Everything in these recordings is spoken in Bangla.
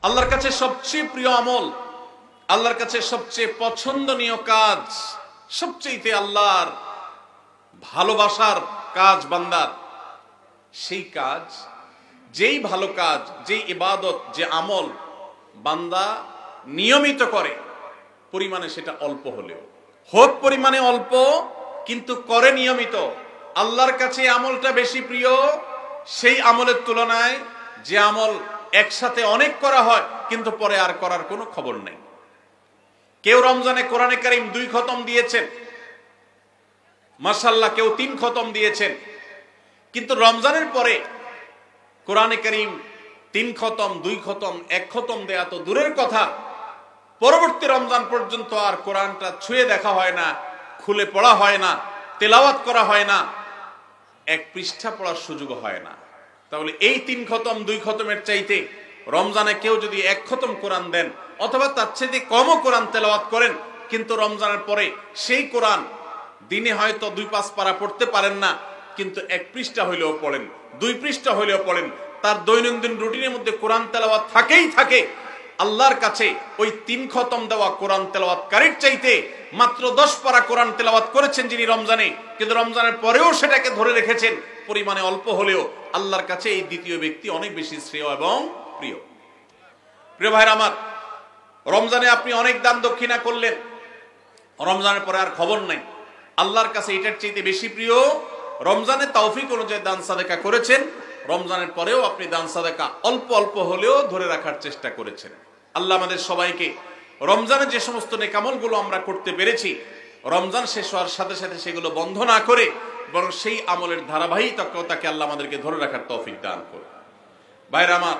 আল্লাহর কাছে সবচেয়ে প্রিয় আমল, আল্লাহর কাছে সবচেয়ে পছন্দনীয় কাজ, সবচেয়ে আল্লাহর ভালোবাসার কাজ বান্দার, সেই কাজ, যেই ভালো কাজ, যেই ইবাদত, যে আমল বান্দা নিয়মিত করে, পরিমাণে সেটা অল্প হলেও হোক, পরিমাণে অল্প কিন্তু করে নিয়মিত, আল্লাহর কাছে আমলটা বেশি প্রিয় সেই আমলের তুলনায় যে আমল একসাথে অনেক করা হয় কিন্তু পরে আর করার কোনো খবর নেই। কেউ রমজানে কোরআনে কারীম 2 খতম দিয়েছেন, মাশাআল্লাহ, কেউ 3 খতম দিয়েছেন, কিন্তু রমজানের পরে কোরআনে কারীম 3 খতম, 2 খতম, 1 খতম দেয়া তো দূরের কথা, পরবর্তী রমজান পর্যন্ত আর কোরআনটা ছুঁয়ে দেখা হয় না, খুলে পড়া হয় না, তেলাওয়াত করা হয় না, 1 পৃষ্ঠা পড়ার সুযোগ হয় না। তাহলে এই 3 খতম 2 খতমের চাইতে রমজানে কেউ যদি 1 খতম কোরআন দেন অথবা তার চাইতে কমও কোরআন তেলাওয়াত করেন, কিন্তু রমজানের পরে সেই কোরআন দিনে হয়তো 2-5 পারা পড়তে পারেন না, কিন্তু 1 পৃষ্ঠা হইলেও পড়েন, 2 পৃষ্ঠা হইলেও পড়েন, তার দৈনন্দিন রুটিনের মধ্যে কোরআন তেলাওয়াত থাকেই থাকে। আল্লাহর কাছে ওই 3 খতম দেওয়া কোরআন তেলাওয়াতকারীর চাইতে মাত্র 10 পারা কোরআন তেলাওয়াত করেছেন যিনি রমজানে, কিন্তু রমজানের পরেও সেটাকে ধরে রেখেছেন, পরিমাণে অল্প হলেও আল্লাহর কাছে এই দ্বিতীয় ব্যক্তি অনেক বেশি শ্রেয় এবং প্রিয়। প্রিয় ভাইরা আমার, রমজানে আপনি অনেক দান দক্ষিণা করলেন, রমজানের পরে আর খবর নাই, আল্লাহর কাছে এটার চাইতে বেশি প্রিয় রমজানে তৌফিক অনুযায়ী দান সাদেকা করেছেন, রমজানের পরেও আপনি দান সাদেকা অল্প অল্প হলেও ধরে রাখার চেষ্টা করেছেন। আল্লাহ আমাদের সবাইকে রমজানে যে সমস্ত নেকামলগুলো আমরা করতে পেরেছি, রমজান শেষ হওয়ার সাথে সাথে সেগুলো বন্ধ না করে বরং সেই আমলের ধারাবাহিকতাকে আল্লাহ আমাদেরকে ধরে রাখার তৌফিক দান করুন। ভাইরা আমার,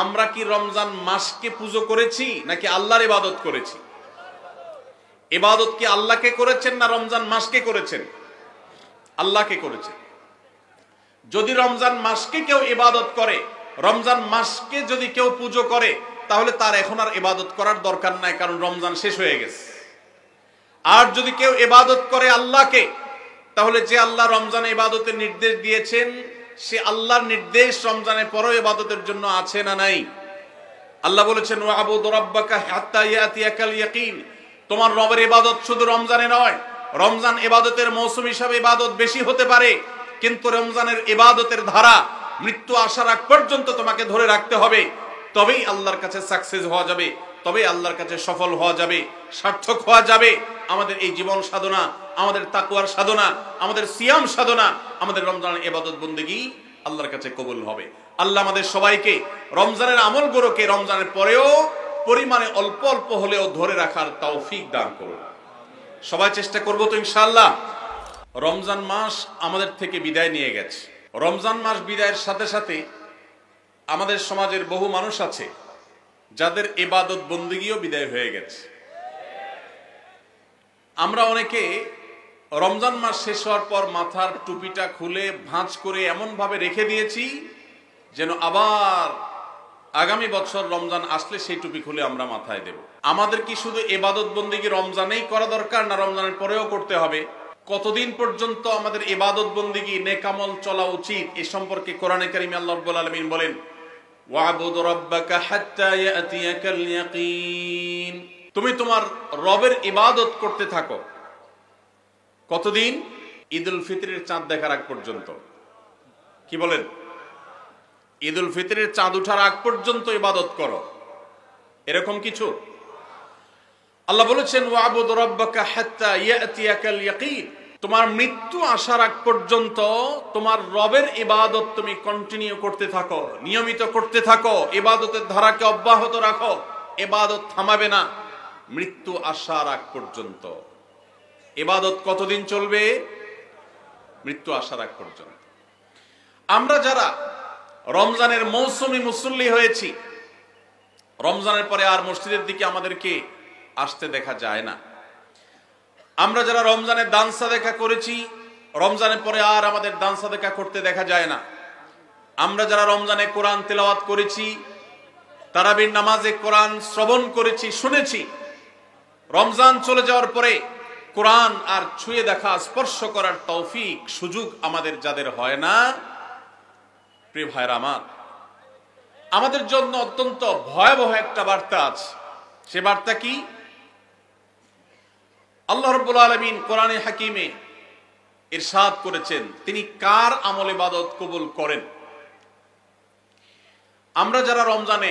আমরা কি রমজান মাসকে পুজো করেছি নাকি আল্লাহর ইবাদত করেছি? ইবাদত কি আল্লাহকে করেছেন না রমজান মাসকে করেছেন? আল্লাহকে করেছেন। যদি রমজান মাসকে কেউ ইবাদত করে, রমজান মাসকে যদি কেউ পুজো করে, তাহলে তার এখন আর ইবাদত করার দরকার নাই, কারণ রমজান শেষ হয়ে গেছে। আর যদি কেউ ইবাদত করে আল্লাহকে, তাহলে যে আল্লাহ রমজানে ইবাদতের নির্দেশ দিয়েছেন, সে আল্লাহর নির্দেশ রমজানের পরেও ইবাদতের জন্য আছে না নাই? আল্লাহ বলেছেন, ওয়াবুদু রাব্বাকা হাত্তা ইয়াতিয়াকাল ইয়াকিন। তোমার রবের ইবাদত শুধু রমজানে নয়, রমজান ইবাদতের মৌসুম হিসাবে ইবাদত বেশি হতে পারে, কিন্তু রমজানের ইবাদতের ধারা মৃত্যু আসার আগ পর্যন্ত তোমাকে ধরে রাখতে হবে, তবেই আল্লাহর কাছে সাকসেস হওয়া যাবে, তবেই আল্লাহর কাছে সফল হওয়া যাবে, সার্থক হওয়া যাবে। আমাদের এই জীবন সাধনা, আমাদের তাকওয়ার সাধনা, আমাদের সিয়াম সাধনা, আমাদের রমজানের ইবাদত বন্দেগী আল্লাহর কাছে কবুল হবে। আল্লাহ আমাদের সবাইকে রমজানের আমলগুলোকে রমজানের পরেও পরিমাণে অল্প অল্প হলেও ধরে রাখার তৌফিক দান করুন। সবাই চেষ্টা করব তো ইনশাআল্লাহ। রমজান মাস আমাদের থেকে বিদায় নিয়ে গেছে। রমজান মাস বিদায়ের সাথে সাথে আমাদের সমাজের বহু মানুষ আছে যাদের ইবাদত বন্দেগীও বিদায় হয়ে গেছে। আমরা অনেকে রমজান মাস শেষ হওয়ার পর মাথার টুপিটা খুলে ভাঁজ করে এমন ভাবে রেখে দিয়েছি যেন আবার আগামী বছর রমজান আসলে সেই টুপি খুলে আমরা মাথায় দেব। আমাদের কি শুধু ইবাদত বন্দেগী রমজানেই করা দরকার, না রমজানের পরেও করতে হবে? কতদিন পর্যন্ত আমাদের ইবাদত বন্দেগী নেকামল চলা উচিত, এ সম্পর্কে কোরআনে কারীমে আল্লাহ রাব্বুল আলামিন বলেন, ওয়াবুদু রাব্বাকা হাত্তা ইয়াতিয়াকাল ইয়াকিন। তুমি তোমার রবের ইবাদত করতে থাকো। কতদিন? ঈদুল ফিতরের চাঁদ দেখার আগ পর্যন্ত। কি বলেন? ঈদুল ফিতরের চাঁদ ওঠার আগ পর্যন্ত ইবাদত করো, এরকম কিছু? আল্লাহ বলেছেন, ওয়াবুদু রাব্বাকা হাত্তা ইয়াতিয়াকাল ইয়াকিন। তোমার মৃত্যু আসার আগ পর্যন্ত তোমার রবের ইবাদত তুমি কন্টিনিউ করতে থাকো, নিয়মিত করতে থাকো, ইবাদতের ধারাকে অব্যাহত রাখো, ইবাদত থামাবে না মৃত্যু আসার আগ পর্যন্ত। ইবাদত কতদিন চলবে? মৃত্যু আসার আগ পর্যন্ত। আমরা যারা রমজানের মৌসুমী মুসল্লি হয়েছি, রমজানের পরে আর মসজিদের দিকে আমাদেরকে আসতে দেখা যায় না। আমরা যারা রমজানের দান সাদেকা করেছি, রমজানের পরে আর আমাদের দান সাদেকা করতে দেখা যায় না। আমরা যারা রমজানে কোরআন তেলাওয়াত করেছি, তারাবির নামাজে কোরআন শ্রবণ করেছি, শুনেছি, রমজান চলে যাওয়ার পরে কোরআন আর ছুঁয়ে দেখা, স্পর্শ করার তৌফিক সুযোগ আমাদের যাদের হয় না, প্রিয় ভাইরা আমার, আমাদের জন্য অত্যন্ত ভয়াবহ একটা বার্তা আছে। সে বার্তা কি? আল্লাহ রাব্বুল আলামিন কোরআনে হাকিমে ইরশাদ করেছেন তিনি কার আমল ইবাদত কবুল করেন। আমরা যারা রমজানে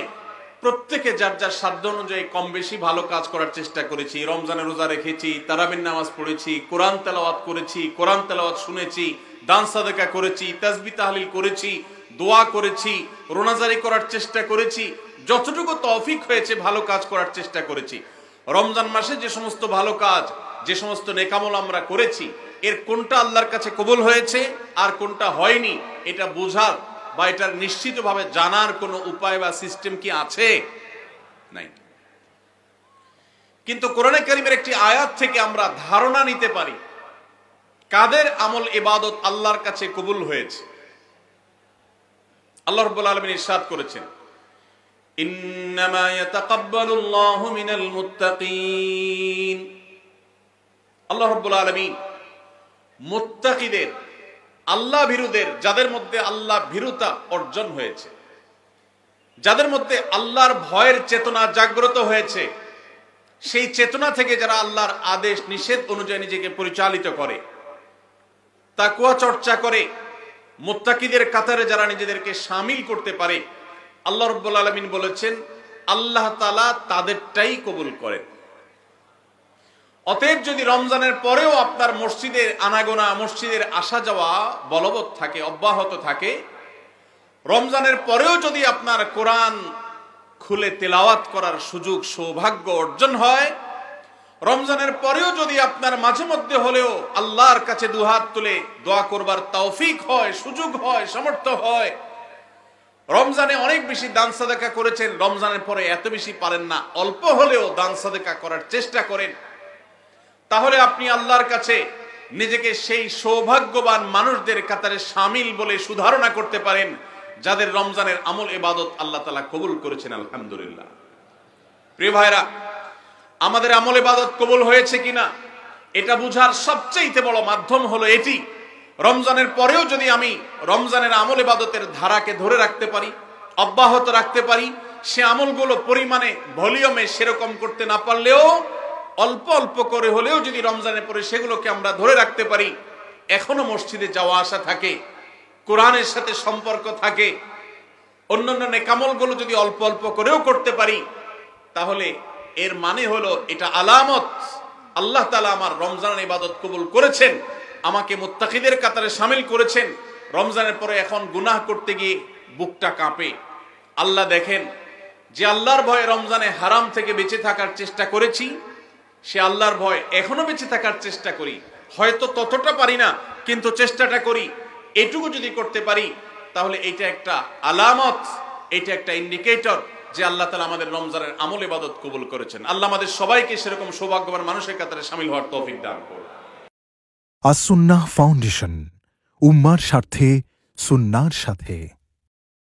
প্রত্যেকে যার যার সাধ্য অনুযায়ী কম বেশি ভালো কাজ করার চেষ্টা করেছি, রমজানে রোজা রেখেছি, তারাবির নামাজ পড়েছি, কোরআন তেলাওয়াত করেছি, কোরআন তেলাওয়াত শুনেছি, দান সাদাকা করেছি, তাসবিহ তাহলিল করেছি, দোয়া করেছি, রোনাজারি করার চেষ্টা করেছি, যতটুকু তৌফিক হয়েছে ভালো কাজ করার চেষ্টা করেছি। রমজান মাসে যে সমস্ত ভালো কাজ, যে সমস্ত নেকামল আমরা করেছি, এর কোনটা আল্লাহর কাছে কবুল হয়েছে আর কোনটা হয়নি এটা বোঝার বা এটার নিশ্চিতভাবে জানার কোনো উপায় বা সিস্টেম কি আছে? নাই। কিন্তু কোরআনে কারীমের একটি আয়াত থেকে আমরা ধারণা নিতে পারি কাদের আমল ইবাদত আল্লাহর কাছে কবুল হয়েছে। আল্লাহ রাব্বুল আলামিন ইরশাদ করেছেন, ইন্নামা ইয়াতাকাব্বালুল্লাহু মিনাল মুত্তাকিন। আল্লাহ রাব্বুল আলামিন মুত্তাকিদের, আল্লাহ ভীরুদের, যাদের মধ্যে আল্লাহ ভীরুতা অর্জন হয়েছে, যাদের মধ্যে আল্লাহর ভয়ের চেতনা জাগ্রত হয়েছে, সেই চেতনা থেকে যারা আল্লাহর আদেশ নিষেধ অনুযায়ী নিজেকে পরিচালিত করে, তাকওয়া চর্চা করে, মুত্তাকিদের কাতারে যারা নিজেদেরকে শামিল করতে পারে, আল্লাহ রাব্বুল আলামিন বলেছেন আল্লাহ তাআলা তাদেরটাই কবুল করেন। অতএব যদি রমজানের পরেও আপনার মসজিদের আনাগোনা, মসজিদের আসা যাওয়া বলবৎ থাকে, অব্যাহত থাকে, রমজানের পরেও যদি আপনার কোরআন খুলে তেলাওয়াত করার সুযোগ সৌভাগ্য অর্জন হয়, রমজানের পরেও যদি আপনার মাঝে মধ্যে হলেও আল্লাহর কাছে দুহাত তুলে দোয়া করবার তৌফিক হয়, সুযোগ হয়, সামর্থ্য হয়, রমজানে অনেক বেশি দান সাদাকা করেছেন, রমজানের পরে এত বেশি পারেন না, অল্প হলেও দান সাদাকা করার চেষ্টা করেন, তাহলে আপনি আল্লাহর কাছে নিজেকে সেই সৌভাগ্যবান মানুষদের কাতারে শামিল বলে সুধারণা করতে পারেন যাদের রমজানের আমল ইবাদত আল্লাহ তাআলা কবুল করেছেন। আলহামদুলিল্লাহ। প্রিয় ভাইরা, আমাদের আমল ইবাদত কবুল হয়েছে কিনা এটা বুঝার সবচেয়ে বড় মাধ্যম হলো এটি, রমজানের পরেও যদি আমি রমজানের আমল ইবাদতের ধারাকে ধরে রাখতে পারি, অব্যাহত রাখতে পারি, সে আমলগুলো পরিমাণে ভলিউমে সেরকম করতে না পারলেও অল্প অল্প করে হলেও যদি রমজানের পরে সেগুলোকে আমরা ধরে রাখতে পারি, এখনো মসজিদে যাওয়া আসা থাকে, কোরআনের সাথে সম্পর্ক থাকে, অন্যান্য নেকামলগুলো যদি অল্প অল্প করেও করতে পারি, তাহলে এর মানে হলো এটা আলামত আল্লাহ তাআলা আমার রমজানের ইবাদত কবুল করেছেন, আমাকে মুত্তাকিদের কাতারে শামিল করেছেন। রমজানের পরে এখন গুনাহ করতে গিয়ে বুকটা কাঁপে। আল্লাহ দেখেন যে আল্লাহর ভয়ে রমজানে হারাম থেকে বেঁচে থাকার চেষ্টা করেছি, সে আল্লাহর ভয় এখনো বেঁচে থাকার চেষ্টা করি, হয়তো ততটা পারি না কিন্তু চেষ্টাটা করি, এটুকু যদি করতে পারি তাহলে এটা একটা আলামত, এটা একটা ইন্ডিকেটর যে আল্লাহ তাআলা আমাদের রমজানের আমল ইবাদত কবুল করেছেন। আল্লাহ আমাদের সবাইকে সেরকম সৌভাগ্যবান মানুষের কাতারে শামিল হওয়ার তৌফিক দান করুন। আস সুন্নাহ ফাউন্ডেশন, উম্মার স্বার্থে সুন্নাহর সাথে।